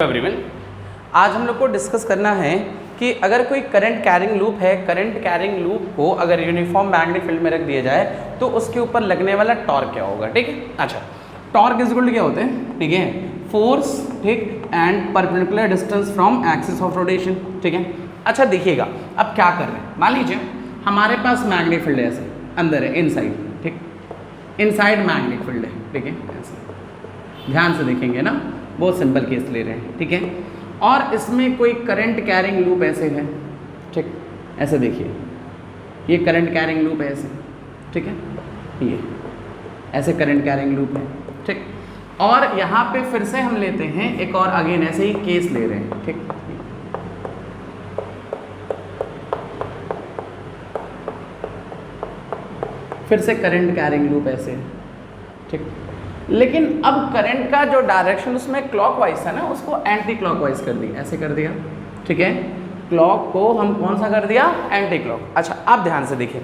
Everyone, आज हम लोग को डिस्कस करना है कि अगर कोई करंट कैरिंग लूप है, करंट कैरिंग लूप को अगर यूनिफॉर्म मैग्नेटिक फील्ड में रख दिया जाए तो उसके ऊपर लगने वाला टॉर्क क्या होगा। ठीक है, अच्छा टॉर्क इज इक्वल टू क्या होते हैं, ठीक है, फोर्स, ठीक, and perpendicular distance from axis of rotation. ठीक है, अच्छा देखिएगा अब क्या कर रहे हैं, मान लीजिए हमारे पास मैग्नेटिक फील्ड है, ऐसे अंदर है, इनसाइड, ठीक, इनसाइड मैग्नेटिक फील्ड है, ठीक है, ऐसे ध्यान से देखेंगे ना, बहुत सिंपल केस ले रहे हैं, ठीक है, और इसमें कोई करंट कैरिंग लूप ऐसे है, ठीक, ऐसे देखिए ये करंट कैरिंग लूप है ऐसे, ठीक है, ये ऐसे करंट कैरिंग लूप है, ठीक, और यहाँ पे फिर से हम लेते हैं एक और अगेन ऐसे ही केस ले रहे हैं, ठीक, फिर से करंट कैरिंग लूप ऐसे, ठीक, लेकिन अब करंट का जो डायरेक्शन उसमें क्लॉकवाइज था ना, उसको एंटी क्लॉकवाइज कर दिया, ऐसे कर दिया, ठीक है, क्लॉक को हम कौन सा कर दिया, एंटी क्लॉक। अच्छा अब ध्यान से देखिए,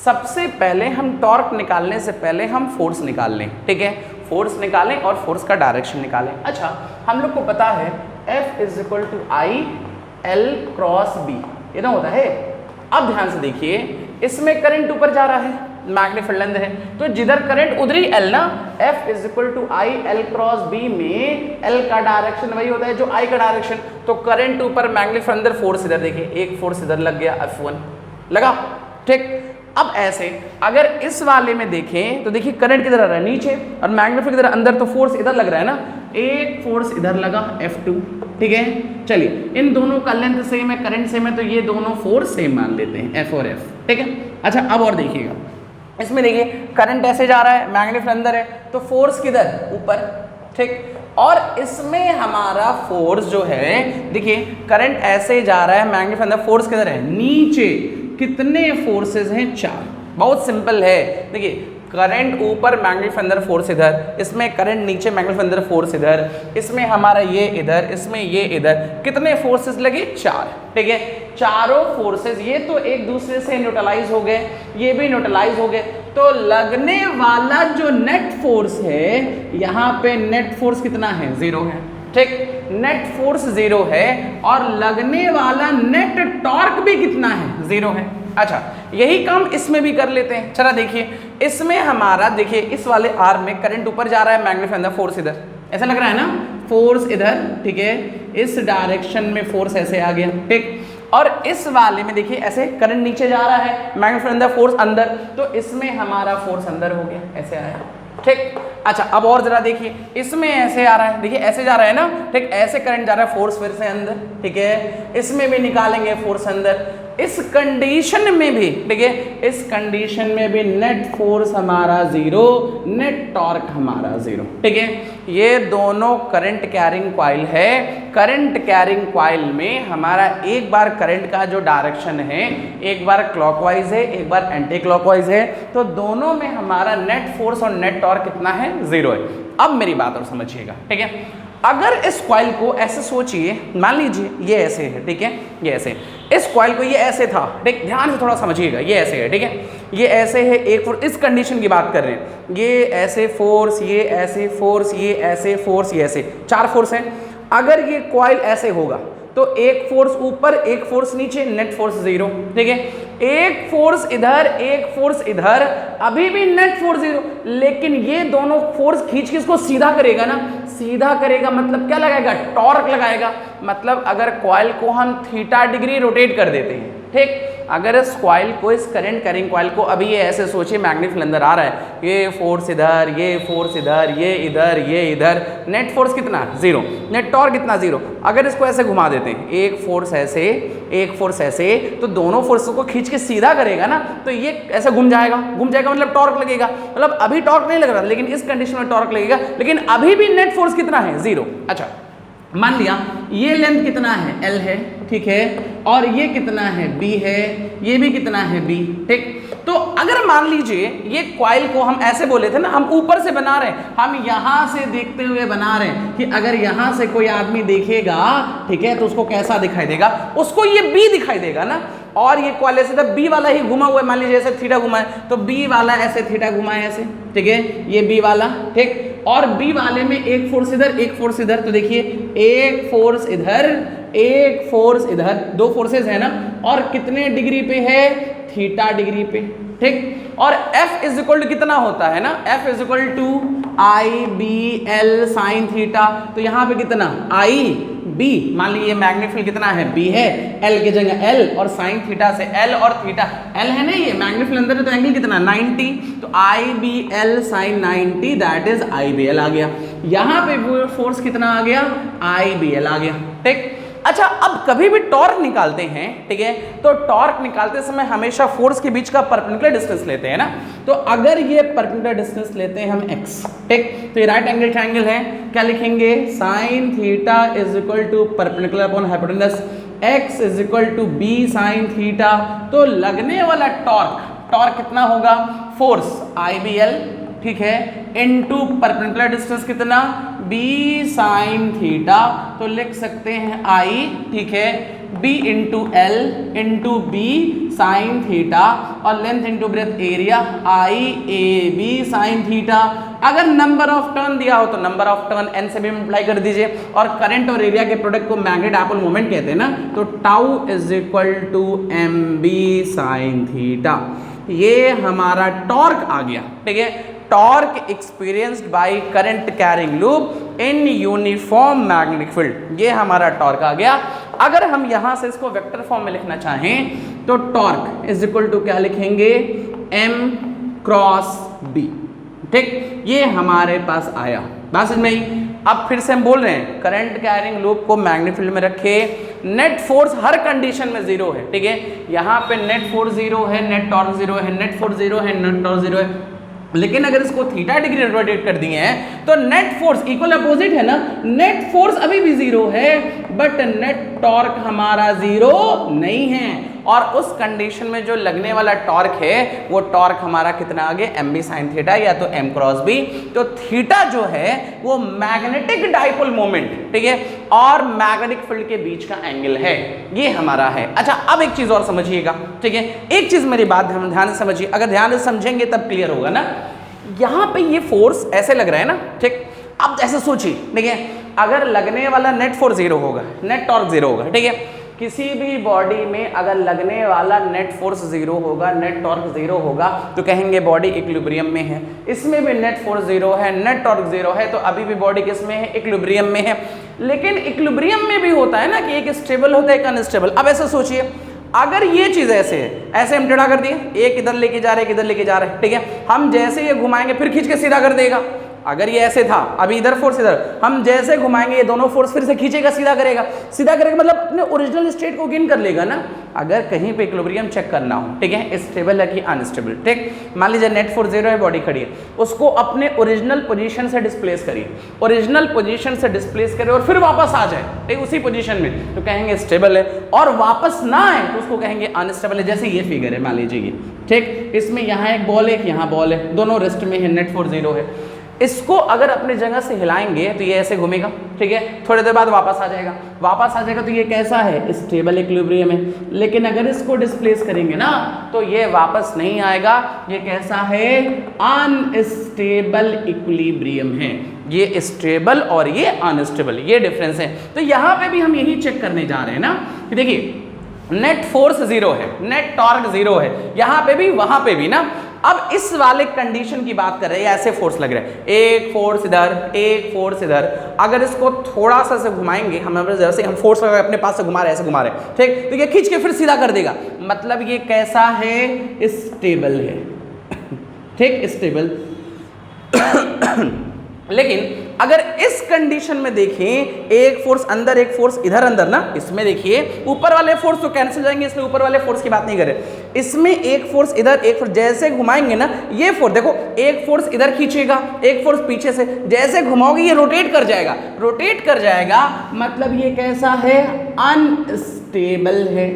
सबसे पहले हम टॉर्क निकालने से पहले हम फोर्स निकाल लें, ठीक है, फोर्स निकालें और फोर्स का डायरेक्शन निकालें। अच्छा हम लोग को पता है F is equal to I L cross B, ये ना होता है। अब ध्यान से देखिए, इसमें करंट ऊपर जा रहा है, मैग्नेटिक फील्ड अंदर है, तो जिधर करंट उधर ही एल ना, F is equal to I L cross B में एल का डायरेक्शन वही होता है जो आई का डायरेक्शन, तो करंट ऊपर मैग्नेटिक फील्ड अंदर, फोर्स इधर, देखिए एक फोर्स इधर लग गया, F1 लगा, ठीक। अब ऐसे अगर इस वाले में देखें तो देखिए करंट किधर आ रहा है, नीचे, और मैग्नेटिक फील्ड इधर अंदर, तो फोर्स इधर लग रहा है ना, एक फोर्स इधर लगा F2, ठीक है। चलिए इन दोनों का लेंथ सेम है, करंट सेम है, तो ये दोनों फोर्स सेम मान लेते हैं, F और F, ठीक है। अच्छा अब और देखिएगा, इसमें देखिए करंट ऐसे जा रहा है, मैग्नेटिक फील्ड अंदर है, तो फोर्स किधर, ऊपर, ठीक, और इसमें हमारा फोर्स जो है, देखिए करंट ऐसे जा रहा है, मैग्नेटिक फील्ड अंदर, फोर्स किधर है, नीचे, कितने फोर्सेस हैं, 4, बहुत सिंपल है। देखिए करंट ऊपर, मैग्नेटिक फील्ड अंदर, फोर्स इधर, इसमें करंट नीचे, मैग्नेटिक फील्ड अंदर, फोर्स इधर, इसमें हमारा ये इधर, इसमें ये इधर, कितने फोर्सेस लगे, 4, ठीक है। चारों फोर्सेस ये तो एक दूसरे से न्यूट्रलाइज हो गए, ये भी न्यूट्रलाइज हो गए, तो लगने वाला जो नेट फोर्स है, यहाँ पे नेट फोर्स कितना है, 0 है, ठीक, नेट फोर्स 0 है, और लगने वाला नेट टॉर्क भी कितना है, 0 है। अच्छा यही काम इसमें भी कर लेते हैं, चला देखिए, इसमें हमारा देखिए इस वाले आर्म में करंट ऊपर जा रहा है, मैग्नेटिक फील्ड अंदर, फोर्स इधर, ऐसा लग रहा है ना, फोर्स इधर, ठीक है, इस डायरेक्शन में फोर्स ऐसे आ गया, ठीक, और इस वाले में देखिए ऐसे करंट नीचे जा रहा है, मैग्नेटिक फील्ड अंदर, फोर्स अंदर, तो इसमें हमारा फोर्स अंदर हो गया, ऐसे आया, ठीक। अच्छा अब और जरा देखिए, इसमें ऐसे आ रहा है, देखिए ऐसे जा रहा है ना, ठीक, ऐसे करंट जा रहा है, फोर्स फिर से अंदर, ठीक है, इसमें भी निकालेंगे फोर्स अंदर, इस कंडीशन में भी, ठीक है, इस कंडीशन में भी नेट फोर्स हमारा 0, नेट टॉर्क हमारा 0, ठीक है। ये दोनों करंट कैरिंग कॉइल है, करंट कैरिंग कॉइल में हमारा एक बार करंट का जो डायरेक्शन है, एक बार क्लॉकवाइज है, एक बार एंटी क्लॉकवाइज है, तो दोनों में हमारा नेट फोर्स और नेट टॉर्क कितना है, 0 है। अब मेरी बात और समझिएगा, ठीक है, अगर इस कॉइल को ऐसे सोचिए, मान लीजिए ये ऐसे है, ठीक है, ये ऐसे, इस कॉइल को ये ऐसे था, ठीक, ध्यान से थोड़ा समझिएगा, ये ऐसे है, ठीक है, ये ऐसे है, एक फोर्स, इस कंडीशन की बात कर रहे हैं, ये ऐसे फोर्स, ये ऐसे फोर्स, ये ऐसे फोर्स, ये ऐसे, 4 फोर्स हैं। अगर ये कॉइल ऐसे होगा तो एक फोर्स ऊपर, एक फोर्स नीचे, नेट फोर्स 0, ठीक है, एक फोर्स इधर, एक फोर्स इधर, अभी भी नेट फोर्स 0, लेकिन ये दोनों फोर्स खींच के इसको सीधा करेगा ना, सीधा करेगा मतलब क्या लगाएगा, टॉर्क लगाएगा, मतलब अगर कॉइल को हम थीटा डिग्री रोटेट कर देते हैं, ठीक, अगर इस कॉइल को, इस करंट कैरिंग कॉइल को, अभी ये ऐसे सोचिए मैग्नेटिक फील्ड अंदर आ रहा है, ये फोर्स इधर, ये फोर्स इधर, ये इधर, ये इधर, नेट फोर्स कितना, 0, नेट टॉर्क कितना, 0। अगर इसको ऐसे घुमा देते हैं, एक फोर्स ऐसे, एक फोर्स ऐसे, तो दोनों फोर्स को खींच के सीधा करेगा ना, तो ये ऐसे घूम जाएगा, घूम जाएगा मतलब टॉर्क लगेगा, मतलब अभी टॉर्क नहीं लग रहा, लेकिन इस कंडीशन में टॉर्क लगेगा, लेकिन अभी भी नेट फोर्स कितना है, 0। अच्छा मान लिया ये लेंथ कितना है, L है, ठीक है, और ये कितना है, B है, ये भी कितना है, B, ठीक। तो अगर मान लीजिए ये कॉइल को हम ऐसे बोले थे ना, हम ऊपर से बना रहे हैं, हम यहां से देखते हुए बना रहे हैं कि अगर यहां से कोई आदमी देखेगा, ठीक है, तो उसको कैसा दिखाई देगा, उसको ये B दिखाई देगा ना, और ये कॉइल ऐसे था, बी वाला ही घुमा हुआ है, मान लीजिए ऐसे थीटा घुमा है तो बी वाला ऐसे थीटा घुमा है ऐसे, ठीक है, ये बी वाला, ठीक, और बी वाले में एक फोर्स इधर एक फोर्स इधर, तो देखिए एक फोर्स इधर एक फोर्स इधर, दो फोर्सेस है ना, और कितने डिग्री पे है, थीटा डिग्री पे, ठीक, और F इज इक्वल टू कितना होता है ना, F is equal to I B L sine theta, तो यहाँ पे कितना आई बी, मान लीजिए मैग्नीफिल कितना है बी है, L की जगह L और साइन थीटा से L और थीटा L है ना, ये मैग्नीफिल अंदर है तो एंगल कितना 90, तो I B L sine 90 that is I B L आ गया, यहाँ पे फोर्स कितना आ गया, आई बी एल आ गया, ठीक। अच्छा, अब कभी भी टॉर्क निकालते हैं, ठीक है, तो टॉर्क निकालते समय हमेशा फोर्स के बीच का परपेंडिकुलर डिस्टेंस लेते हैं ना, तो अगर ये परपेंडिकुलर डिस्टेंस लेते हैं हम x, ठीक, तो ये राइट एंगल ट्रायंगल है, क्या लिखेंगे, sine theta is equal to perpendicular upon hypotenuse, x is equal to B sine theta, तो लगने वाला टॉर्क कितना होगा, फोर्स आई बी एल, ठीक है, इनटू परपेंडिकुलर डिस्टेंस कितना, b साइन थीटा, तो लिख सकते हैं I, ठीक है, b into L into B sine theta, और length into breadth area I A B sine theta. अगर नंबर ऑफ टर्न दिया हो तो नंबर ऑफ टर्न n से भी मल्टीप्लाई कर दीजिए, और करंट और एरिया के प्रोडक्ट को मैग्नेट डायपोल मोमेंट कहते हैं ना, तो tau is equal to M B sine theta, ये हमारा टॉर्क आ गया, ठीक है, torque experienced by current carrying loop in uniform magnetic field, ये हमारा टॉर्क आ गया। अगर हम यहां से इसको वेक्टर फॉर्म में लिखना चाहें तो टॉर्क इज इक्वल टू क्या लिखेंगे, m क्रॉस b, ठीक, ये हमारे पास आया, बात समझ में आई। अब फिर से हम बोल रहे हैं करंट कैरिंग लूप को मैग्नेटिक फील्ड में रखे, नेट फोर्स हर कंडीशन में जीरो है, ठीक है, यहाँ पे नेट फोर्स जीरो है, नेट टॉर्क जीरो है, नेट फोर्स जीरो है, नेट टॉर्क जीरो है, लेकिन अगर इसको थीटा डिग्री रोटेट कर दिए हैं तो नेट फोर्स इक्वल अपोजिट है ना, नेट फोर्स अभी भी जीरो है बट नेट टॉर्क हमारा जीरो नहीं है, और उस कंडीशन में जो लगने वाला टॉर्क है वो टॉर्क हमारा कितना आ गया, एम बी साइन थीटा या तो m क्रॉस b, तो थीटा जो है वो मैग्नेटिक डाइपोल मोमेंट, ठीक है, और मैग्नेटिक फील्ड के बीच का एंगल है, ये हमारा है। अच्छा, अब एक चीज और समझिएगा, ठीक है, एक चीज मेरी बात ध्यान से समझिए, अगर ध्यान से समझेंगे तब क्लियर होगा ना। यहाँ पे ये फोर्स ऐसे लग रहा है ना, ठीक, अब ऐसे सोचिए, ठीक है, अगर लगने वाला नेट फोर्स जीरो होगा, नेट टॉर्क जीरो होगा, ठीक है, किसी भी बॉडी में अगर लगने वाला नेट फोर्स जीरो होगा, नेट टॉर्क जीरो होगा, तो कहेंगे बॉडी इक्विलिब्रियम में है। इसमें भी नेट फोर्स जीरो है, नेट टॉर्क जीरो है, तो अभी भी बॉडी किस में है, इक्विलिब्रियम में है। लेकिन इक्विलिब्रियम में भी होता है ना कि एक स्टेबल होता है, एक अनस्टेबल। अब ऐसा सोचिए, अगर ये चीज ऐसे है, ऐसे हम टेढ़ा कर दिए, एक इधर लेके जा रहे हैं, एक इधर लेके जा रहे हैं, ठीक है, हम जैसे ये घुमाएंगे फिर खींच के सीधा कर देगा। अगर ये ऐसे था, अभी इधर फोर्स इधर, हम जैसे घुमाएंगे ये दोनों फोर्स फिर से खींचेगा, सीधा करेगा, सीधा करेगा मतलब अपने ओरिजिनल स्टेट को गेन कर लेगा ना। अगर कहीं पे इक्विलिब्रियम चेक करना हो, ठीक है, स्टेबल है कि अनस्टेबल, ठीक, मान लीजिए नेट फोर्स जीरो है, बॉडी खड़ी है, उसको अपने ओरिजिनल पोजीशन से डिस्प्लेस करिए, ओरिजिनल पोजीशन से डिस्प्लेस करिए और फिर वापस आ जाए, ठीक, उसी पोजीशन में, तो कहेंगे स्टेबल है, और वापस ना आए तो उसको कहेंगे अनस्टेबल है। जैसे ये फिगर है, मान लीजिए, ठीक, इसमें यहाँ एक बॉल है, यहाँ बॉल है, दोनों रेस्ट में है, नेट फोर्स जीरो है, इसको अगर अपने जगह से हिलाएंगे तो ये ऐसे घूमेगा, ठीक है, थोड़ी देर बाद वापस आ जाएगा, वापस आ जाएगा तो ये कैसा है, स्टेबल इक्विलिब्रियम है। लेकिन अगर इसको डिस्प्लेस करेंगे ना तो ये वापस नहीं आएगा, ये कैसा है, अनस्टेबल इक्विलिब्रियम है, ये स्टेबल और ये अनस्टेबल, ये डिफरेंस है। तो यहाँ पे भी हम यही चेक करने जा रहे हैं ना कि देखिए नेट फोर्स जीरो है, नेट टॉर्क जीरो है, यहाँ पे भी वहां पे भी ना। अब इस वाले कंडीशन की बात कर रहे हैं, ऐसे फोर्स लग रहा है, एक फोर्स इधर, एक फोर्स इधर, अगर इसको थोड़ा सा से घुमाएंगे, हम जैसे हम फोर्स अपने पास से घुमा रहे हैं, ऐसे घुमा रहे हैं, ठीक, तो ये खींच के फिर सीधा कर देगा, मतलब ये कैसा है, स्टेबल है, ठीक, स्टेबल। लेकिन अगर इस कंडीशन में देखें, एक फोर्स अंदर एक फोर्स इधर अंदर ना, इसमें देखिए ऊपर वाले फोर्स तो कैंसिल जाएंगे, इसलिए ऊपर वाले फोर्स की बात नहीं करें, इसमें एक फोर्स इधर एक फोर्स, जैसे घुमाएंगे ना ये फोर्स, देखो एक फोर्स इधर खींचेगा, एक फोर्स पीछे से, जैसे घुमाओगे ये रोटेट कर जाएगा, रोटेट कर जाएगा, मतलब ये कैसा है, अनस्टेबल है।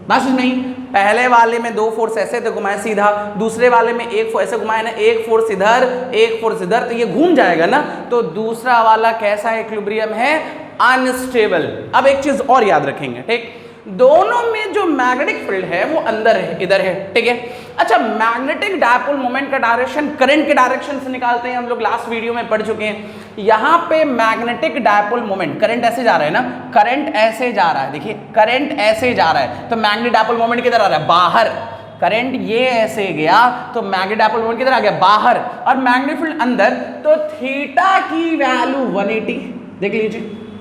बस नहीं, पहले वाले में दो फोर्स ऐसे थे, घुमाए सीधा, दूसरे वाले में एक फोर्स ऐसे घुमाए ना, एक फोर्स इधर एक फोर्स इधर, तो ये घूम जाएगा ना, तो दूसरा वाला कैसा इक्विलिब्रियम है, अनस्टेबल। अब एक चीज और याद रखेंगे, ठीक, दोनों में जो मैग्नेटिक फील्ड है वो अंदर है, इधर है, ठीक है। अच्छा, मैग्नेटिक डायपोल मोमेंट का डायरेक्शन करंट के डायरेक्शन से निकालते हैं, हम लोग लास्ट वीडियो में पढ़ चुके हैं। यहां पे मैग्नेटिक डायपोल मोमेंट, करंट ऐसे जा रहा है ना, करंट ऐसे जा रहा है, देखिए करंट ऐसे जा रहा है, तो मैग्नेटिक डायपोल मोमेंट किधर आ रहा है, बाहर। करंट ये ऐसे गया तो मैग्नेटिक डायपोल मोमेंट किधर आ गया, बाहर, और मैग्नेटिक फील्ड अंदर, तो थीटा की वैल्यू 180 देख लीजिए,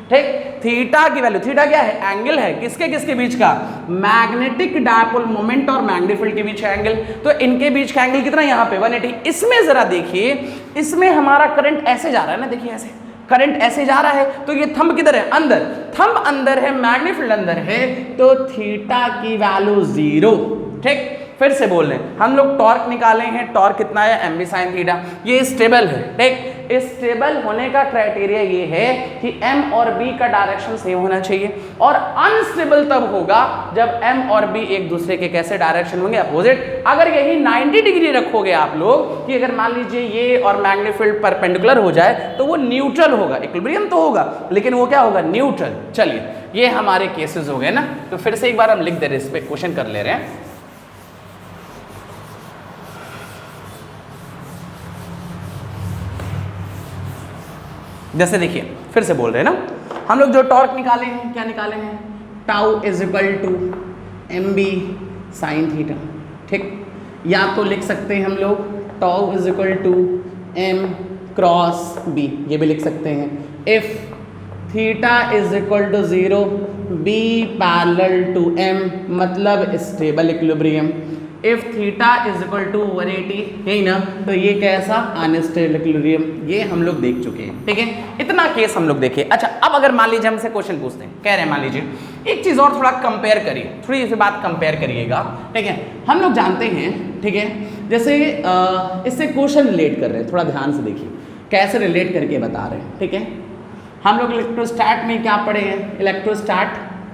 ठीक। थीटा की वैल्यू, थीटा क्या है, एंगल है, किसके किसके बीच का, मैग्नेटिक डायपोल मोमेंट और मैग्नेटिक फील्ड के बीच का एंगल, तो इनके बीच का एंगल कितना यहाँ पे 180। इसमें जरा देखिए, इसमें हमारा करंट ऐसे जा रहा है ना, देखिए ऐसे करंट ऐसे जा रहा है, तो ये थंब किधर है, अंदर, थंब अंदर है, मैग्नेटिक फील्ड अंदर है, तो थीटा की वैल्यू 0, ठीक। फिर से बोल रहे हैं हम लोग, टॉर्क निकाले हैं, टॉर्क कितना है, mv sin थीटा, ये स्टेबल है, ठीक। स्टेबल होने का क्राइटेरिया ये है कि m और b का डायरेक्शन सेम होना चाहिए, और अनस्टेबल तब होगा जब m और b एक दूसरे के कैसे डायरेक्शन होंगे, अपोजिट। अगर यही 90 डिग्री रखोगे आप लोग, कि अगर मान लीजिए ये और मैग्नेटिक फील्ड परपेंडिकुलर हो जाए, तो वो न्यूट्रल होगा, इक्विलिब्रियम तो होगा लेकिन वो क्या होगा, न्यूट्रल। चलिए, ये हमारे केसेस हो गए ना, तो फिर से एक बार हम लिख दे रहे हैं, इस पे क्वेश्चन कर ले रहे हैं। जैसे देखिए, फिर से बोल रहे हैं ना, हम लोग जो टॉर्क निकाले हैं, क्या निकाले हैं, tau is equal to mb sin theta, ठीक। या तो लिख सकते हैं हम लोग tau is equal to m cross b, ये भी लिख सकते हैं। If theta is equal to 0, b parallel to m, मतलब stable equilibrium. If theta is equal to 180, यही ना, तो ये कैसा, अनस्टेबल इक्विलिब्रियम, ये हम लोग देख चुके हैं, ठीक है। इतना केस हम लोग देखे। अच्छा, अब अगर मान लीजिए हमसे क्वेश्चन पूछते हैं, कह रहे हैं मान लीजिए एक चीज और थोड़ा कंपेयर करिए, थोड़ी इसे बात कंपेयर करिएगा, ठीक है। हम लोग जानते हैं, ठीक है, जैसे इससे क्वेश्चन रिलेट कर रहे हैं, थोड़ा ध्यान से देखिए कैसे रिलेट करके बता रहे हैं, ठीक है। हम लोग इलेक्ट्रोस्टैट में क्या पढ़े हैं, इलेक्ट्रोस्टैट,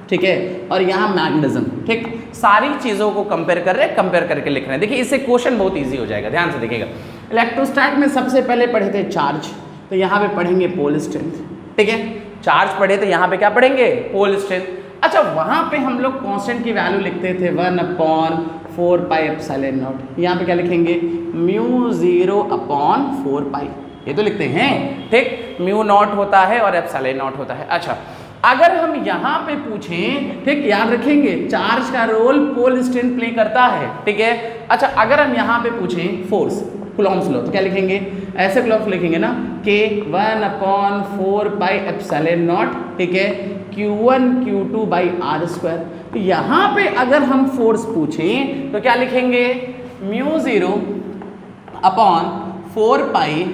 ठीक है, और यहाँ मैग्नेटिज्म, ठीक। सारी चीज़ों को कंपेयर कर रहे हैं, कंपेयर करके लिख रहे हैं। देखिए, इससे क्वेश्चन बहुत इजी हो जाएगा, ध्यान से देखिएगा। इलेक्ट्रोस्टैट में सबसे पहले पढ़े थे चार्ज, तो यहाँ पे पढ़ेंगे पोल स्ट्रेंथ, ठीक है। चार्ज पढ़े तो यहाँ पे क्या पढ़ेंगे, पोल स्ट्रेंथ। अच्छा, वहाँ पे हम लोग कांस्टेंट की वैल्यू लिखते थे 1/4 पाई एप्सिलॉन नॉट, यहाँ पे क्या लिखेंगे, μ0/4 पाई, ये तो लिखते हैं, ठीक। म्यू नॉट होता है और एप्सिलॉन नॉट होता है। अच्छा, अगर हम यहाँ पे पूछें, ठीक, याद रखेंगे चार्ज का रोल पोल स्ट्रेंथ प्ले करता है, ठीक है। अच्छा, अगर हम यहाँ पे पूछें फोर्स, कूलॉम्स लॉ, तो क्या लिखेंगे, ऐसे कूलॉम्स लिखेंगे ना, K 1/4 पाई एप्सिलॉन नॉट, ठीक है, Q1 Q2 बाई r²। तो यहाँ पे अगर हम फोर्स पूछें तो क्या लिखेंगे, μ0/4 पाई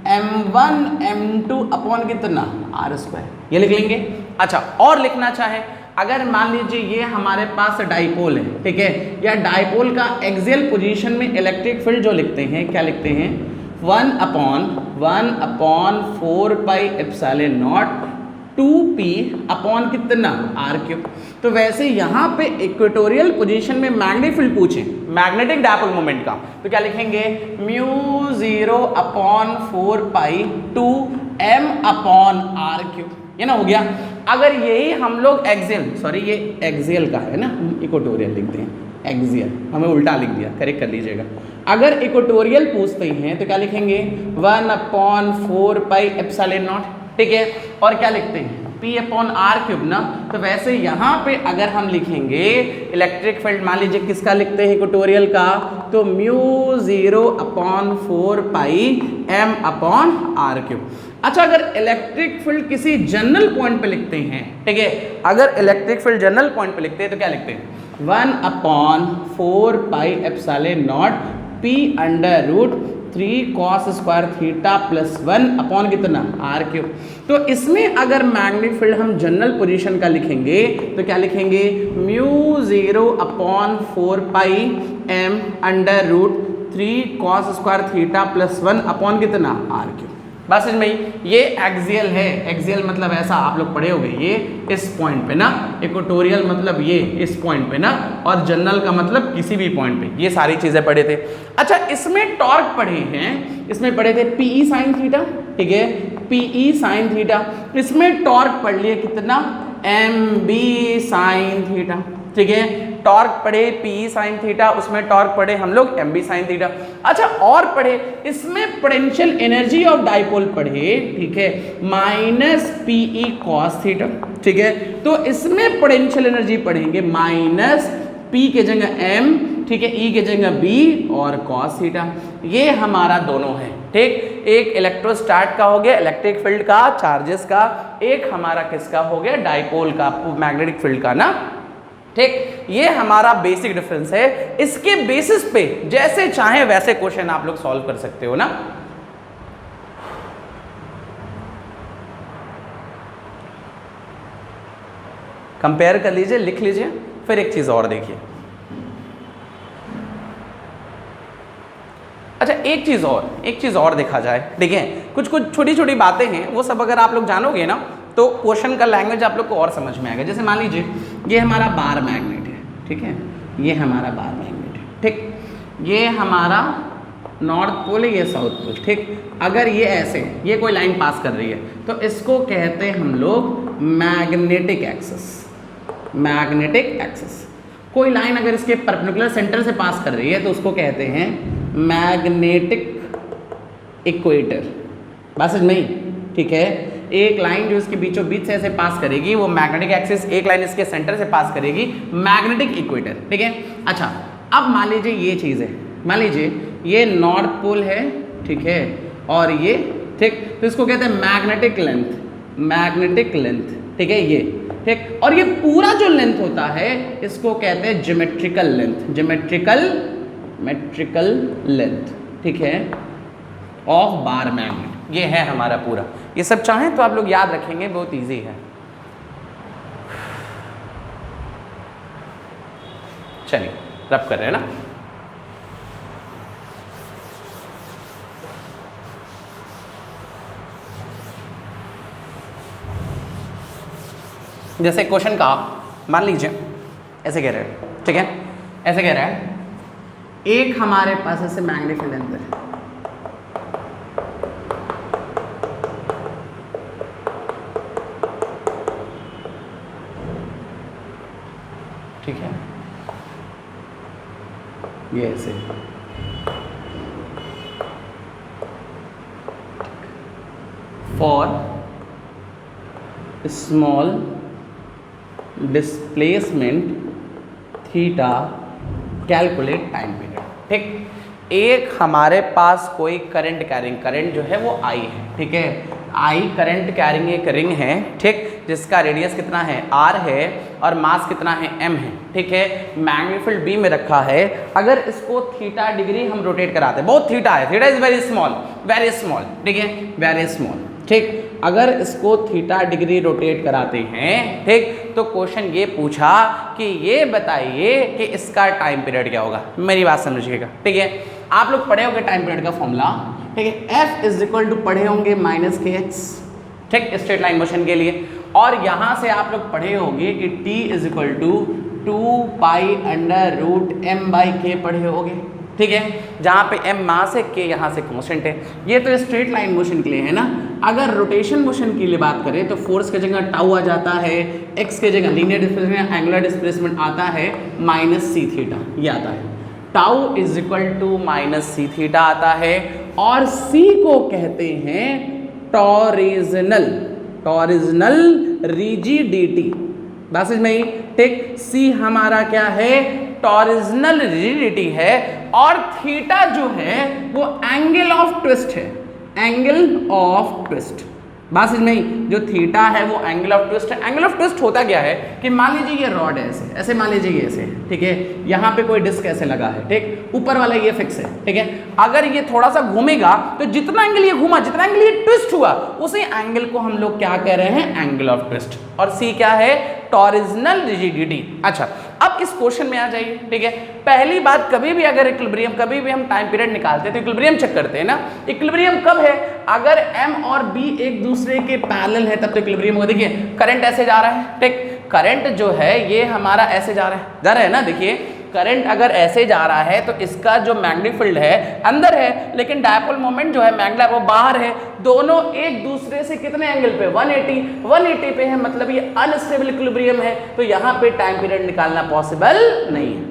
m1 m2 अपॉन कितना, r², ये लिख लेंगे। अच्छा, और लिखना चाहे, अगर मान लीजिए ये हमारे पास डाइपोल है, ठीक है, या डाइपोल का एक्सियल पोजीशन में इलेक्ट्रिक फील्ड जो लिखते हैं, क्या लिखते हैं, 1/4 pi epsilon not 2p upon कितना, r³। तो वैसे यहाँ पे इक्वेटोरियल पोजीशन में मैग्नेटिक फील्ड पूछे, मैग्नेटिक डायपोल मोमेंट का, तो क्या लिखेंगे, μ0/4 पाई 2m/r³, ये ना हो गया। अगर यही हम लोग एक्सियल, सॉरी ये एक्सियल का है ना, इक्वेटोरियल लिखते हैं, एक्सियल हमें उल्टा लिख दिया, करेक्ट कर लीजिएगा। अगर इक्वेटोरियल पूछते हैं तो क्या लिखेंगे, 1/4 पाई एप्सिलॉन नॉट, ठीक है, और क्या लिखते हैं, p/r³ ना। तो वैसे यहाँ पे अगर हम लिखेंगे इलेक्ट्रिक फील्ड, मान लीजिए किसका लिखते हैं, इक्वेटोरियल का, तो μ0/4 पाई m/r³। अच्छा, अगर इलेक्ट्रिक फील्ड किसी जनरल पॉइंट पे लिखते हैं, ठीक है, अगर इलेक्ट्रिक फील्ड जनरल पॉइंट पे लिखते हैं तो क्या लिखते हैं, 1/4 pi epsilon not p√3 cos² theta plus 1 upon कितना, r³। तो इसमें अगर मैग्नेटिक फील्ड हम जनरल पोजीशन का लिखेंगे तो क्या लिखेंगे, μ0/4 पाई m√3 cos² theta plus 1 upon कितना, r³। बस समझ में, ये एक्सियल है, एक्सियल मतलब ऐसा आप लोग पढ़े होंगे, ये इस पॉइंट पे ना, इक्वेटोरियल मतलब ये इस पॉइंट पे ना, और जनरल का मतलब किसी भी पॉइंट पे, ये सारी चीजें पढ़े थे। अच्छा, इसमें टॉर्क पढ़े हैं, इसमें पढ़े थे PE sin थीटा, ठीक है, PE sin थीटा, इसमें टॉर्क पढ़ लिए कितना, एम बी साइन थीटा, ठीक है। टॉर्क पढ़े पी साइन थीटा, उसमें टॉर्क पढ़े हम लोग एम बी साइन थीटा। अच्छा और पढ़े इसमें पोटेंशियल एनर्जी ऑफ डाइपोल पढ़े, ठीक है, माइनस पीई कॉस थीटा, ठीक है। तो इसमें पोटेंशियल एनर्जी पढ़ेंगे माइनस पी के जगह एम, ठीक है, ई के जगह बी और कॉस थीटा। ये हमारा दोनों है, ठीक। एक इलेक्ट्रोस्टैट का हो गया इलेक्ट्रिक फील्ड का, चार्जेस का, एक हमारा किसका हो गया डाइपोल का, मैग्नेटिक फील्ड का ना, ठीक। ये हमारा बेसिक डिफरेंस है। इसके बेसिस पे जैसे चाहे वैसे क्वेश्चन आप लोग सॉल्व कर सकते हो ना। कंपेयर कर लीजिए, लिख लीजिए। फिर एक चीज और देखिए, अच्छा एक चीज और देखा जाए, देखिए कुछ छोटी छोटी बातें हैं, वो सब अगर आप लोग जानोगे ना तो क्वेश्चन का लैंग्वेज आप लोग को और समझ में आएगा। जैसे मान लीजिए ये हमारा बार मैग्नेट है, ठीक है, ये हमारा बार मैग्नेट है, ठीक। ये हमारा नॉर्थ पोल है, ये साउथ पोल, ठीक। अगर ये ऐसे ये कोई लाइन पास कर रही है तो इसको कहते हैं हम लोग मैग्नेटिक एक्सिस। मैग्नेटिक एक्सिस कोई लाइन अगर इसके परपेंडिकुलर सेंटर से पास कर रही है तो उसको कहते हैं मैग्नेटिक इक्वेटर। बात समझ में आई, ठीक है। एक लाइन जो इसके बीचों बीच से ऐसे पास करेगी वो मैग्नेटिक एक्सिस, एक लाइन इसके सेंटर से पास करेगी मैग्नेटिक इक्वेटर, ठीक है। अच्छा अब मान लीजिए ये चीज़ है, मान लीजिए ये नॉर्थ पोल है, ठीक है, और ये, ठीक, तो इसको कहते हैं मैग्नेटिक लेंथ, मैग्नेटिक लेंथ, ठीक है, ये, ठीक। और ये पूरा जो लेंथ होता है इसको कहते हैं ज्योमेट्रिकल लेंथ, मेट्रिकल लेंथ, ठीक है, ऑफ बार मैग्नेट। ये है हमारा पूरा। ये सब चाहें तो आप लोग याद रखेंगे, बहुत इजी है। चलिए रब कर रहे हैं ना। जैसे क्वेश्चन का मान लीजिए ऐसे कह रहे हैं, ठीक है, ऐसे कह रहा है एक हमारे पास ऐसे मैग्नेटिक लेंथ है, ठीक है, ये ऐसे for small displacement theta calculate time period, ठीक। एक हमारे पास कोई करंट कैरिंग, करंट जो है वो आई है, ठीक है, आई करंट कैरिंग एक रिंग है, ठीक, जिसका रेडियस कितना है r है और मास कितना है m है, ठीक है। मैग्नेटिक फील्ड b में रखा है। अगर इसको थीटा डिग्री हम रोटेट कराते हैं, बहुत थीटा है, थीटा इज वेरी स्मॉल, ठीक है, वेरी स्मॉल, ठीक। अगर इसको थीटा डिग्री रोटेट कराते हैं, ठीक, तो क्वेश्चन ये पूछा कि ये बताइए कि इसका टाइम पीरियड क्या होगा। मेरी बात समझिएगा, ठीक है। आप लोग पढ़े होंगे टाइम पीरियड का फॉर्मूला, ठीक है, F इज इक्वल टू पढ़े होंगे माइनस के एक्स, ठीक, स्ट्रेट लाइन मोशन के लिए। और यहाँ से आप लोग पढ़े होंगे कि T is equal to 2π√m/k पढ़े होंगे, ठीक है, जहाँ पे m मास है, k यहाँ से कांस्टेंट है। ये तो स्ट्रेट लाइन मोशन के लिए है ना। अगर रोटेशन मोशन के लिए बात करें तो फोर्स की जगह टाउ आ जाता है, x के जगह लीनियर डिस्प्लेसमेंट, एंगुलर डिस्प्लेसमेंट आता है माइनस c थीटा, ये आता है। Tau is equal to minus c theta आता है और c को कहते हैं टॉरिजनल रिजिडिटी। बात समझ में आई, ठीक। c हमारा क्या है, टॉरिजनल रिजिडिटी है, और थीटा जो है वो एंगल ऑफ ट्विस्ट है, एंगल ऑफ ट्विस्ट। बात समझ में आई, जो थीटा है वो एंगल ऑफ ट्विस्ट है। एंगल ऑफ ट्विस्ट होता क्या है कि मान लीजिए ये रॉड है, ऐसे मान लीजिए ये ऐसे, ठीक है, यहाँ पे कोई डिस्क ऐसे लगा है, ठीक, ऊपर वाला ये फिक्स है, ठीक है। अगर ये थोड़ा सा घूमेगा तो जितना एंगल ये घूमा, जितना एंगल ये ट्विस्ट हुआ, उसी एंगल को हम लोग क्या कह रहे हैं, एंगल ऑफ ट्विस्ट। और सी क्या है, टॉरिजनल रिजिडिटी। अच्छा अब इस क्वेश्चन में आ जाइए, ठीक है। पहली बात, कभी भी अगर इक्विलिब्रियम, कभी भी हम टाइम पीरियड निकालते हैं तो इक्विलिब्रियम चेक करते हैं ना। इक्विलिब्रियम कब है, अगर m और b एक दूसरे के पैरेलल है तब तो इक्विलिब्रियम होगा। देखिए करंट ऐसे जा रहा है, ठीक, करंट जो है ये हमारा ऐसे जा रहा है ना। देखिए करंट अगर ऐसे जा रहा है तो इसका जो मैग्नेटिक फील्ड है अंदर है, लेकिन डायपोल मोमेंट जो है मैग्नेट वो बाहर है। दोनों एक दूसरे से कितने एंगल पे 180 पे है, मतलब ये अनस्टेबल इक्विलिब्रियम है, तो यहाँ पे टाइम पीरियड निकालना पॉसिबल नहीं है।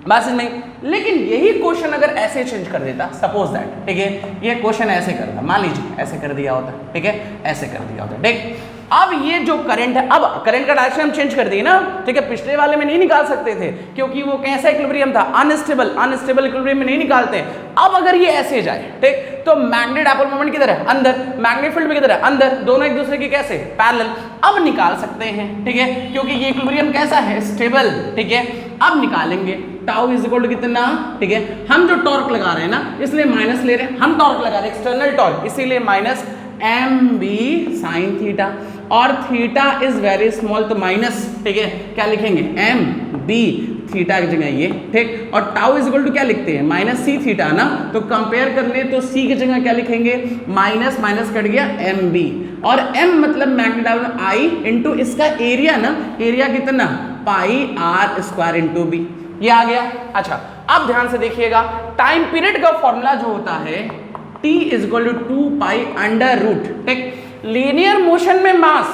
बात समझ में? लेकिन यही क्वेश्चन अगर ऐसे चेंज कर देता, सपोज दैट, ठीक है, ये क्वेश्चन ऐसे करता, मान लीजिए ऐसे कर दिया होता, ठीक है, ऐसे कर दिया होता, ठीक। अब ये जो करंट है, अब करंट का डायरेक्शन हम चेंज कर दिए ना, ठीक है, पिछले वाले में नहीं निकाल सकते थे क्योंकि वो कैसा इक्विलिब्रियम था, अनस्टेबल इक्विलिब्रियम में नहीं निकालते। अब अगर ये ऐसे जाए, ठीक, तो मैग्नेट डायपोल मोमेंट किधर है, अंदर, मैग्नेटिक फील्ड भी किधर है, अंदर, दोनों एक दूसरे के कैसे पैरेलल, अब निकाल सकते हैं, ठीक है, क्योंकि ये इक्विलिब्रियम कैसा है, स्टेबल, ठीक है। अब निकालेंगे टाउ इज इक्वल टू कितना, ठीक है, हम जो टॉर्क लगा रहे हैं ना इसलिए माइनस ले रहे हैं, हम टॉर्क लगा रहे हैं एक्सटर्नल टॉर्क, इसीलिए minus M B sine theta, और थीटा इज वेरी स्मॉल तो माइनस, ठीक है, क्या लिखेंगे एम बी थीटा की जगह ये, ठीक, और टाउ इज इक्वल टू क्या लिखते हैं माइनस सी थीटा ना, तो कंपेयर कर ले तो सी की जगह क्या लिखेंगे माइनस माइनस कट गया एम बी, और एम मतलब मैग्नेट आई इंटू इसका एरिया ना, एरिया कितना पाई आर स्क्वायर इंटू बी, ये आ गया। अच्छा अब ध्यान से देखिएगा, टाइम पीरियड का फॉर्मूला जो होता है T is equal to 2 pi under root, ठीक, लीनियर मोशन में मास,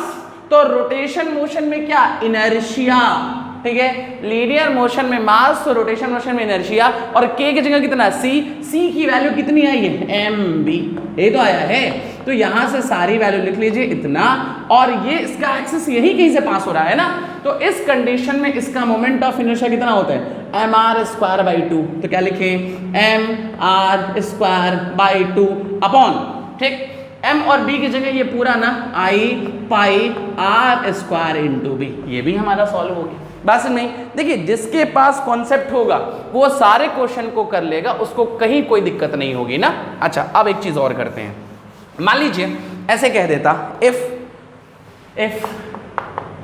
तो रोटेशन मोशन में क्या इनर्शिया, ठीक है, लीनियर मोशन में मास तो रोटेशन मोशन में इनर्शिया, और k की जगह कितना c की वैल्यू कितनी आई है एम बी, ये तो आया है, तो यहां से सारी वैल्यू लिख लीजिए इतना, और ये इसका एक्सिस यही कहीं से पास हो रहा है ना, तो इस कंडीशन में इसका मोमेंट ऑफ इनर्शिया कितना होता है एम आर स्क्वायर बाई 2, तो क्या लिखें M R square by 2 upon, ठीक, m और b की जगह ये पूरा ना I pi R square into B, ये भी हमारा सॉल्व हो गया। बस नहीं, देखिए जिसके पास कॉन्सेप्ट होगा वो सारे क्वेश्चन को कर लेगा, उसको कहीं कोई दिक्कत नहीं होगी ना। अच्छा अब एक चीज और करते हैं, मान लीजिए ऐसे कह देता if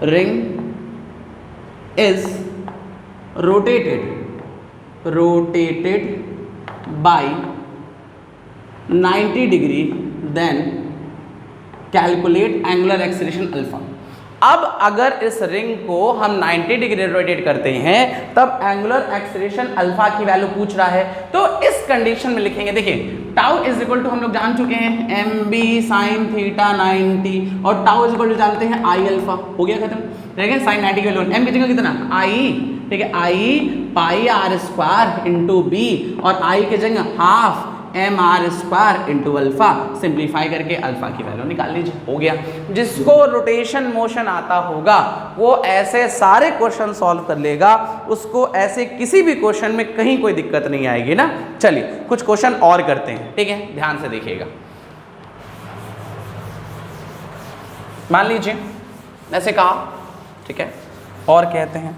ring is rotated by 90 degree then calculate angular acceleration alpha. अब अगर इस रिंग को हम 90 डिग्री रोटेट करते हैं तब एंगुलर एक्सीलरेशन अल्फा की वैल्यू पूछ रहा है, तो इस कंडीशन में लिखेंगे, देखिए टाउ इज इक्वल टू हम लोग जान चुके हैं एम बी साइन थीटा 90, और टाउ इज इक्वल टू जानते हैं आई अल्फा, हो गया खत्म, ठीक है, साइन 90 के लोन एम की जगह कितना आई, ठीक है, I pi R square into B, और आई की जगह half M R square into alpha, simplify करके अल्फा की वैल्यू निकाल लीजिए, हो गया। जिसको रोटेशन मोशन आता होगा वो ऐसे सारे क्वेश्चन सॉल्व कर लेगा, उसको ऐसे किसी भी क्वेश्चन में कहीं कोई दिक्कत नहीं आएगी ना। चलिए कुछ क्वेश्चन और करते हैं, ठीक है, ध्यान से देखिएगा। मान लीजिए ऐसे कहा, ठीक है, और कहते हैं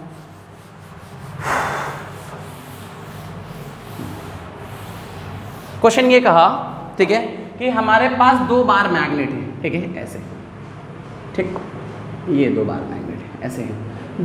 क्वेश्चन ये कहा, ठीक है, कि हमारे पास 2 बार मैग्नेट है, ठीक है, ऐसे, ठीक, ये 2 बार मैग्नेट है, ऐसे है,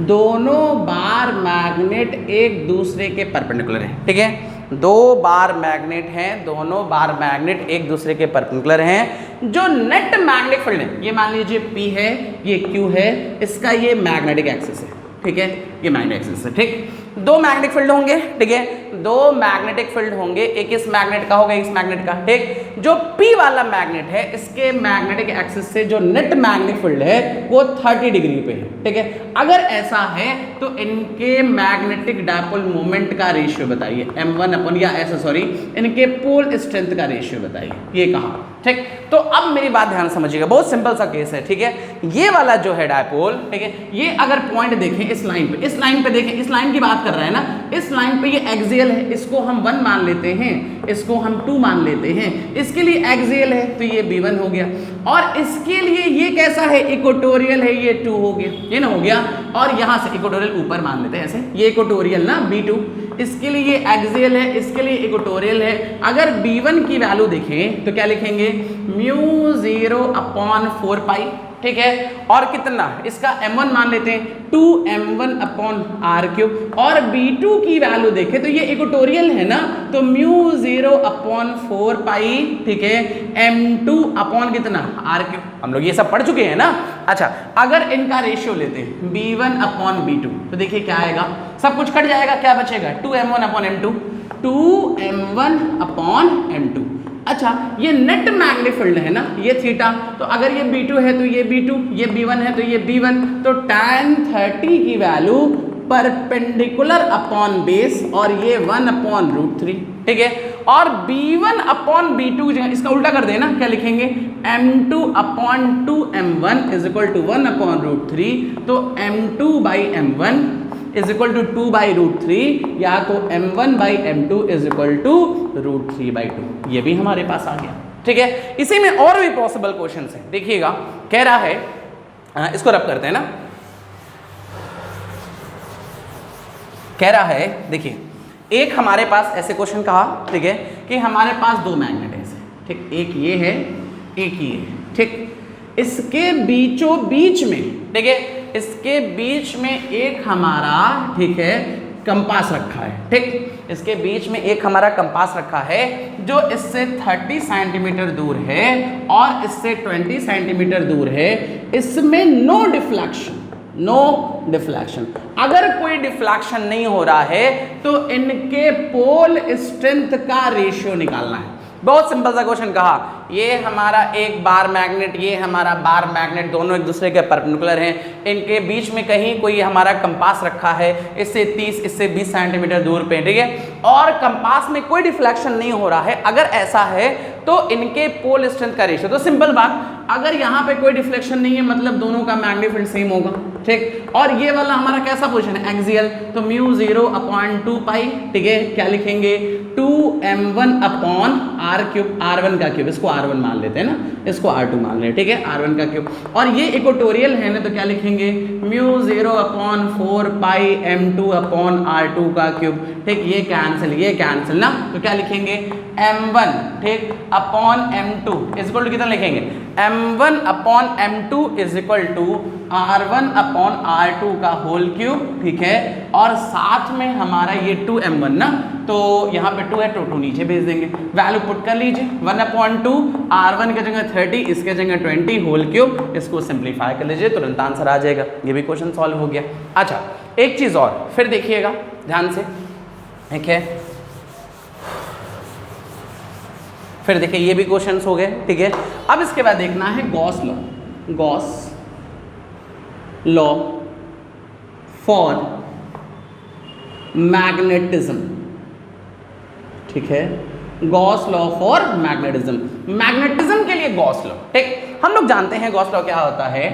दोनों बार मैग्नेट एक दूसरे के परपेंडिकुलर है, ठीक है, 2 बार मैग्नेट हैं, दोनों बार मैग्नेट एक दूसरे के परपेंडिकुलर हैं, जो नेट मैग्नेटिक फील्ड है, ये मान लीजिए P है, ये Q है, इसका ये मैग्नेटिक एक्सिस है, ठीक है, ये मैग्नेटिक एक्सिस है, ठीक, 2 मैग्नेटिक फील्ड होंगे, ठीक है, 2 मैग्नेटिक फील्ड होंगे, एक इस मैग्नेट का होगा, इस मैग्नेट का, ठीक, जो P वाला मैग्नेट है इसके मैग्नेटिक एक्सिस से जो नेट मैग्नेटिक फील्ड है वो 30 डिग्री पे है, ठीक है। अगर ऐसा है तो इनके मैग्नेटिक डायपोल मोमेंट का रेशियो बताइए, m1 अपन या ऐसा सॉरी इनके पोल स्ट्रेंथ का रेशियो बताइए, ये कहा, ठीक। तो अब मेरी बात ध्यान समझिएगा, बहुत सिंपल सा केस है, ठीक है, ये वाला जो है डायपोल, ठीक है, ये अगर पॉइंट देखें इस लाइन पे देखें, इस लाइन की बात कर रहा है ना, इस लाइन पे ये एक्सियल है, इसको हम 1 मान लेते हैं, इसको हम 2 मान लेते हैं, इसके लिए एक्सियल है तो ये B1 हो गया, और इसके लिए ये कैसा है इक्वेटोरियल है, ये 2 हो गया, ये ना हो गया, और यहाँ से इक्वेटोरियल ऊपर मान लेते हैं ऐसे, ये इक्वेटोरियल ना B2, इसके लिए ये एक्सियल है, इसके लिए इक्वेटोरियल है। अगर B1 की वैल्यू देखें तो क्या लिखेंगे म्यू 0/4 पाई, ठीक है, और कितना इसका m1 मान लेते हैं 2m1 अपॉन आर क्यूब, और b2 की वैल्यू देखें तो ये इक्वेटोरियल है ना, तो म्यू 0 अपॉन 4 पाई, ठीक है, m2 अपॉन कितना आर क्यूब। हम लोग ये सब पढ़ चुके हैं ना। अच्छा, अगर इनका रेशियो लेते हैं b1 अपॉन b2 तो देखिए क्या आएगा, सब कुछ कट जाएगा, क्या बचेगा 2m1 upon m2, 2m1 upon m2। अच्छा, ये नेट मैग्नीफिल्ड है ना, ये थीटा, तो अगर ये b2 है तो ये b2, ये b1 है तो ये b1, तो tan 30 की वैल्यू परपेंडिकुलर अपॉन बेस, और ये 1 अपॉन √3, ठीक है, और b1 अपॉन b2 इसका उल्टा कर देना, क्या लिखेंगे m2 upon 2m1 is equal to 1 upon √3, तो m2 by m1 is equal to 2 by √3, या तो m1 by m2 is equal to √3/2। ये भी हमारे पास आ गया, ठीक है। इसी में और भी पॉसिबल क्वेश्चन है, देखिएगा, कह रहा है, इसको रब करते हैं ना, कह रहा है, देखिए, एक हमारे पास ऐसे क्वेश्चन कहा, ठीक है, कि हमारे पास दो मैग्नेट है, ठीक, एक ये है, एक ये है, ठीक, इसके बीचों बीच में, ठीक है, इसके बीच में एक हमारा, ठीक है, कंपास रखा है, ठीक, इसके बीच में एक हमारा कंपास रखा है जो इससे 30 सेंटीमीटर दूर है और इससे 20 सेंटीमीटर दूर है, इसमें नो डिफ्लेक्शन, नो डिफ्लेक्शन। अगर कोई डिफ्लेक्शन नहीं हो रहा है तो इनके पोल स्ट्रेंथ का रेशियो निकालना है। बहुत सिंपल सा क्वेश्चन कहा, ये हमारा एक बार मैग्नेट, ये हमारा बार मैग्नेट, दोनों एक दूसरे के परपेंडिकुलर हैं, इनके बीच में कहीं कोई हमारा कंपास रखा है, इससे 30 इससे 20 सेंटीमीटर दूर पे, ठीक है, और कंपास में कोई डिफ्लेक्शन नहीं हो रहा है। अगर ऐसा है तो इनके पोल स्ट्रेंथ का रेशियो, तो सिंपल बात, अगर यहाँ पे कोई डिफ्लेक्शन नहीं है मतलब दोनों का मैग्नीफिल्ड सेम होगा, ठीक, और ये वाला हमारा कैसा पोजीशन है, एक्सियल, तो म्यू 0 अपॉन 2 पाई, ठीक है, क्या लिखेंगे 2m1 upon are cube, r1 का क्यूब, इसको r1 मान लेते हैं ना, इसको r2 मान लेते हैं, ठीक है, r1 का क्यूब, और ये इक्वेटोरियल है ना, तो क्या लिखेंगे म्यू 0 अपॉन 4 पाई m2 अपॉन r2 का क्यूब, ठीक, ये कैंसिल ना, तो क्या लिखेंगे m1, ठीक, upon m2 is equal to कितना लिखेंगे m1 upon m2 is equal to r1 upon r2 का होल क्यूब, ठीक है, और साथ में हमारा ये 2m1 ना, तो यहाँ पे 2 है तो 2 नीचे भेज देंगे, वैल्यू पुट कर लीजिए 1/2, r1 की जगह 30, इसके जगह 20 होल क्यूब, इसको सिंप्लीफाई कर लीजिए, तुरंत आंसर आ जाएगा। ये भी क्वेश्चन सॉल्व हो गया। अच्छा, एक चीज़ और फिर देखिएगा ध्यान से, ठीक है, फिर देखिए ये भी क्वेश्चंस हो गए, ठीक है। अब इसके बाद देखना है Gauss law, Gauss law for magnetism, ठीक है, Gauss law for magnetism. Magnetism के लिए गॉस लॉ, ठीक, हम लोग जानते हैं गॉस लॉ क्या होता है,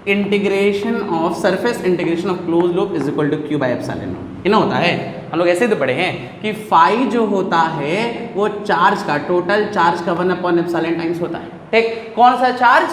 integration of surface integration of close loop is equal to Q by epsilon naught, इतना होता है। हम लोग ऐसे ही तो पढ़े हैं कि फाई जो होता है वो चार्ज का, टोटल चार्ज का 1/एप्सिलॉन टाइम्स होता है, ठीक, कौन सा चार्ज,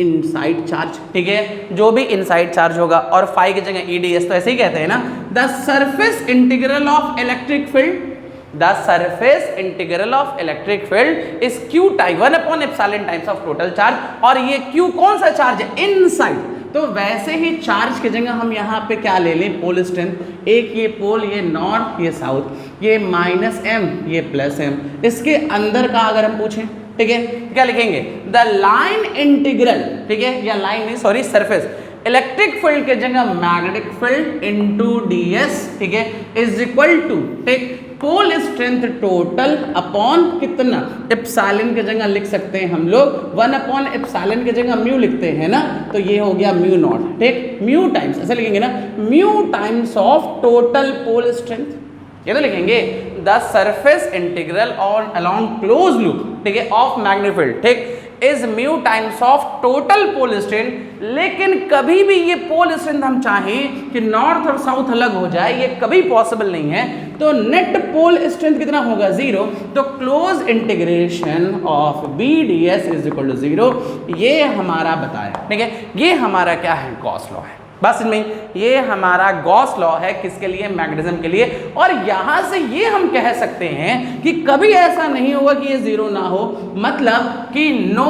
इनसाइड चार्ज, ठीक है, जो भी इनसाइड चार्ज होगा, और फाई की जगह EDS, तो ऐसे ही कहते हैं ना, the surface integral of electric field, the surface integral of electric field is Q time 1/एप्सिलॉन टाइम्स ऑफ टोटल चार्ज, और ये Q कौन सा चार्ज है, इनसाइड, तो वैसे ही चार्ज की जगह हम यहाँ पे क्या ले लें, पोल स्ट्रेंथ, एक ये पोल, ये नॉर्थ, ये साउथ, ये -m, ये +m, इसके अंदर का अगर हम पूछें, ठीक है, क्या लिखेंगे द लाइन इंटीग्रल, ठीक है, या लाइन नहीं सॉरी सरफेस इलेक्ट्रिक फील्ड के जगह मैग्नेटिक फील्ड इनटू ds, ठीक है, इज इक्वल टू, ठीक, पोल स्ट्रेंथ टोटल अपॉन कितना, एप्सिलॉन की जगह लिख सकते हैं हम लोग 1/एप्सिलॉन की जगह म्यू लिखते हैं ना, तो ये हो गया म्यू नॉट, ठीक, म्यू टाइम्स, ऐसे लिखेंगे ना, mu times of total pole strength, ये तो लिखेंगे the surface integral on along close loop, ठीक है, ऑफ मैग्नेटिक फील्ड, ठीक, is mu times of total pole strength. लेकिन कभी भी ये पोल स्ट्रेंथ हम चाहें कि नॉर्थ और साउथ अलग हो जाए, ये कभी पॉसिबल नहीं है, तो नेट पोल स्ट्रेंथ कितना होगा 0, तो close integration of BDS is equal to 0, ये हमारा बताया, ठीक है, ये हमारा क्या है, गॉस लॉ है, बस इनमें ये हमारा गॉस लॉ है, किसके लिए, मैग्नेटिज्म के लिए। और यहां से ये हम कह सकते हैं कि कभी ऐसा नहीं होगा कि ये 0 ना हो, मतलब कि no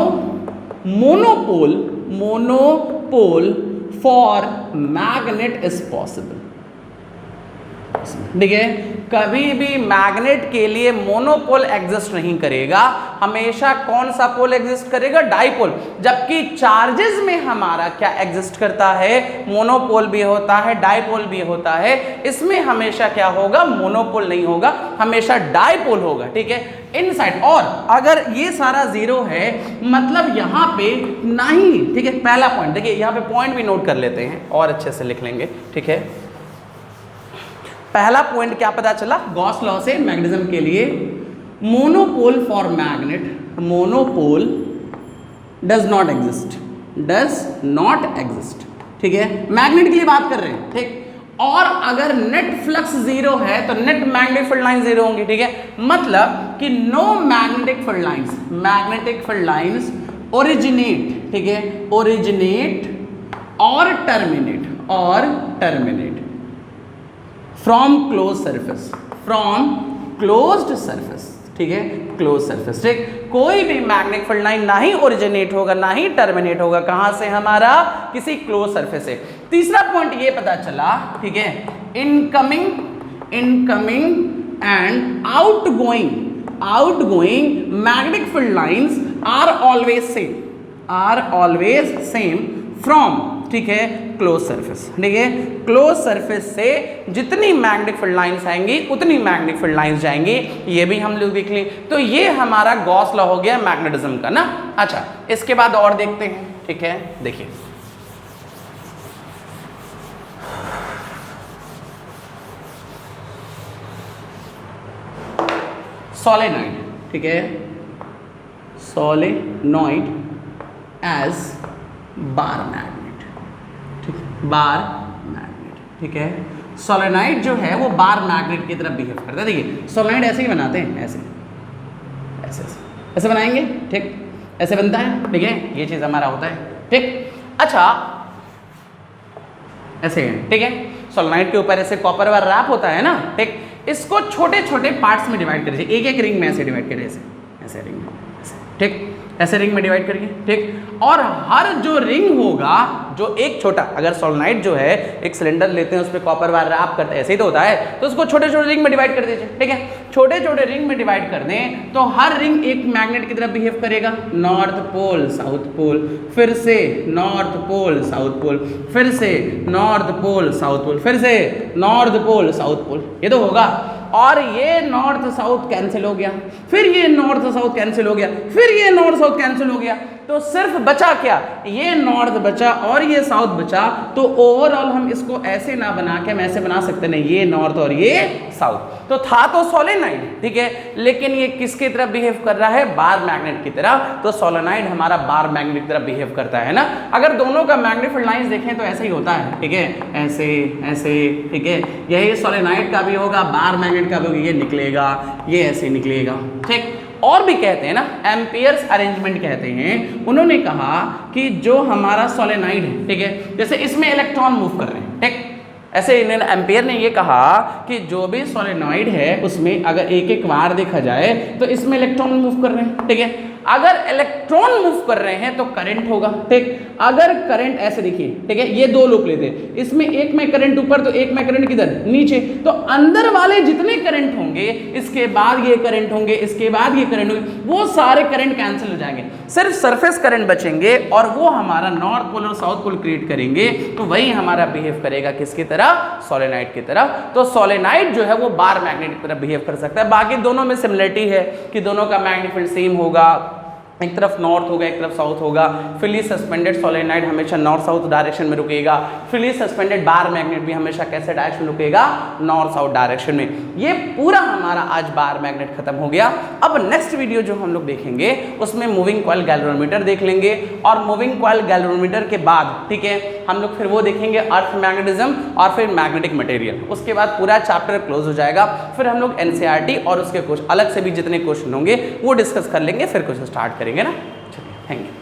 monopole for magnet is possible. ठीक है, कभी भी मैग्नेट के लिए मोनोपोल एग्जिस्ट नहीं करेगा, हमेशा कौन सा पोल एग्जिस्ट करेगा? डाइपोल। जबकि चार्जेस में हमारा क्या एग्जिस्ट करता है? मोनोपोल भी होता है, डाइपोल भी होता है। इसमें हमेशा क्या होगा? मोनोपोल नहीं होगा, हमेशा डाइपोल होगा। ठीक है, इनसाइड। और अगर ये सारा जीरो है मतलब यहां पे नहीं। ठीक है, पहला पॉइंट देखिए, यहां पे पॉइंट भी नोट कर लेते हैं और अच्छे से लिख लेंगे। ठीक है, पहला पॉइंट क्या पता चला गॉस लॉ से मैग्नेटिज्म के लिए? Monopole for magnet, monopole does not exist, does not exist. ठीक है, मैग्नेट के लिए बात कर रहे हैं। ठीक, और अगर नेट फ्लक्स जीरो है तो net magnetic field line zero होंगी। ठीक है, मतलब कि no magnetic field lines, magnetic field lines originate. ठीक है, ओरिजिनेट और terminate from close surface, from closed surface. ठीक है, क्लोज सरफेस। ठीक, कोई भी मैग्नेटिक फील्ड लाइन ना ही ओरिजिनेट होगा ना ही टर्मिनेट होगा, कहां से? हमारा किसी क्लोज सरफेस से। तीसरा पॉइंट ये पता चला, ठीक है, incoming and outgoing magnetic field lines are always same from, ठीक है, क्लोज सरफेस। ठीक है, क्लोज सरफेस से जितनी मैग्नेटिक फील्ड लाइंस आएंगी उतनी मैग्नेटिक फील्ड लाइंस जाएंगी। ये भी हम लोग देख लें। तो ये हमारा गॉस लॉ हो गया मैग्नेटिज्म का ना। अच्छा, इसके बाद और देखते हैं। ठीक है, देखिए सोलेनॉइड। ठीक है, सोलेनॉइड एज बार मैग्नेट। ठीक, बार मैग्नेट। ठीक है, सोलेनॉइड जो है वो बार मैग्नेट की तरफ बिहेव करता है। देखिए सोलेनॉइड ऐसे ही बनाते हैं, ऐसे ऐसे ऐसे ऐसे बनाएंगे। ठीक, ऐसे बनता है। ठीक है, ये चीज हमारा होता है। ठीक, अच्छा ऐसे है। ठीक है, सोलेनॉइड के ऊपर ऐसे कॉपर वाला रैप होता है ना। ठीक, इसको छोटे छोटे पार्ट्स में डिवाइड करिए, एक एक रिंग में ऐसे डिवाइड करिए, ऐसे रिंग में ऐसे। ठीक, ऐसे रिंग में डिवाइड करिए। ठीक, और हर जो रिंग होगा, जो एक छोटा, अगर सोलेनॉइड जो है एक सिलेंडर लेते हैं उस पर कॉपर वायर रैप करते हैं, ऐसे ही तो होता है, तो उसको छोटे छोटे रिंग में डिवाइड कर दीजिए। ठीक है, छोटे छोटे रिंग में डिवाइड कर दें तो हर रिंग एक मैग्नेट की तरफ बिहेव करेगा। नॉर्थ पोल साउथ पोल, फिर से नॉर्थ पोल साउथ पोल, फिर से नॉर्थ पोल साउथ पोल, फिर से नॉर्थ पोल साउथ पोल। ये तो होगा। और ये नॉर्थ साउथ कैंसिल हो गया, फिर ये नॉर्थ साउथ कैंसिल हो गया, फिर ये नॉर्थ साउथ कैंसिल हो गया, तो सिर्फ बचा क्या? ये नॉर्थ बचा और ये साउथ बचा। तो ओवरऑल हम इसको ऐसे ना बना के हम ऐसे बना सकते नहीं, ये नॉर्थ और ये साउथ। तो था तो सोलेनॉइड, ठीक है, लेकिन ये किसकी तरफ बिहेव कर रहा है? बार मैग्नेट की तरफ। तो सोलेनॉइड हमारा बार मैग्नेट की तरफ बिहेव करता है ना। अगर दोनों का मैग्नेटिक फील्ड लाइंस देखें तो ऐसे ही होता है। ठीक है, ऐसे ऐसे। ठीक है, यही सोलेनॉइड का भी होगा, बार मैग्नेट का भी होगा। ये निकलेगा, ये ऐसे निकलेगा। ठीक, और भी कहते हैं ना, एम्पियर्स अरेंजमेंट कहते हैं। उन्होंने कहा कि जो हमारा सोलेनॉइड है, ठीक है, जैसे इसमें इलेक्ट्रॉन मूव कर रहे हैं। ठीक, ऐसे एम्पियर ने ये कहा कि जो भी सोलेनॉइड है उसमें अगर एक एक वायर देखा जाए तो इसमें इलेक्ट्रॉन मूव कर रहे हैं। ठीक है, अगर इलेक्ट्रॉन मूव कर रहे हैं तो करंट होगा। ठीक, अगर करंट ऐसे देखिए, ठीक है, ये दो लूप लेते हैं, इसमें एक में करंट ऊपर तो एक में करंट किधर? नीचे। तो अंदर वाले जितने करंट होंगे, इसके बाद ये करंट होंगे, इसके बाद ये करंट होंगे, वो सारे करंट कैंसिल हो जाएंगे, सिर्फ सरफेस करंट बचेंगे और वो हमारा नॉर्थ पोल और साउथ पोल क्रिएट करेंगे। तो वही हमारा बिहेव करेगा किसकी तरह? सोलेनॉइड की तरफ। तो सोलेनॉइड जो है वो बार मैग्नेट की तरफ बिहेव कर सकता है। बाकी दोनों में सिमिलरिटी है कि दोनों का मैग्नेटिक फील्ड सेम होगा, एक तरफ नॉर्थ होगा एक तरफ साउथ होगा। फिली सस्पेंडेड सोलेनॉइड हमेशा नॉर्थ साउथ डायरेक्शन में रुकेगा। फिली सस्पेंडेड बार मैग्नेट भी हमेशा कैसे डायरेक्शन रुकेगा? नॉर्थ साउथ डायरेक्शन में। ये पूरा हमारा आज बार मैग्नेट खत्म हो गया। अब नेक्स्ट वीडियो जो हम लोग देखेंगे उसमें मूविंग कॉइल गैल्वेनोमीटर देख लेंगे और मूविंग कॉइल गैल्वेनोमीटर के बाद, ठीक है, हम लोग फिर वो देखेंगे अर्थ मैग्नेटिज्म और फिर मैग्नेटिक मटेरियल। उसके बाद पूरा चैप्टर क्लोज हो जाएगा। फिर हम लोग एनसीईआरटी और उसके कुछ अलग से भी जितने क्वेश्चन होंगे वो डिस्कस कर लेंगे, फिर कुछ स्टार्ट करेंगे ना। Thank you.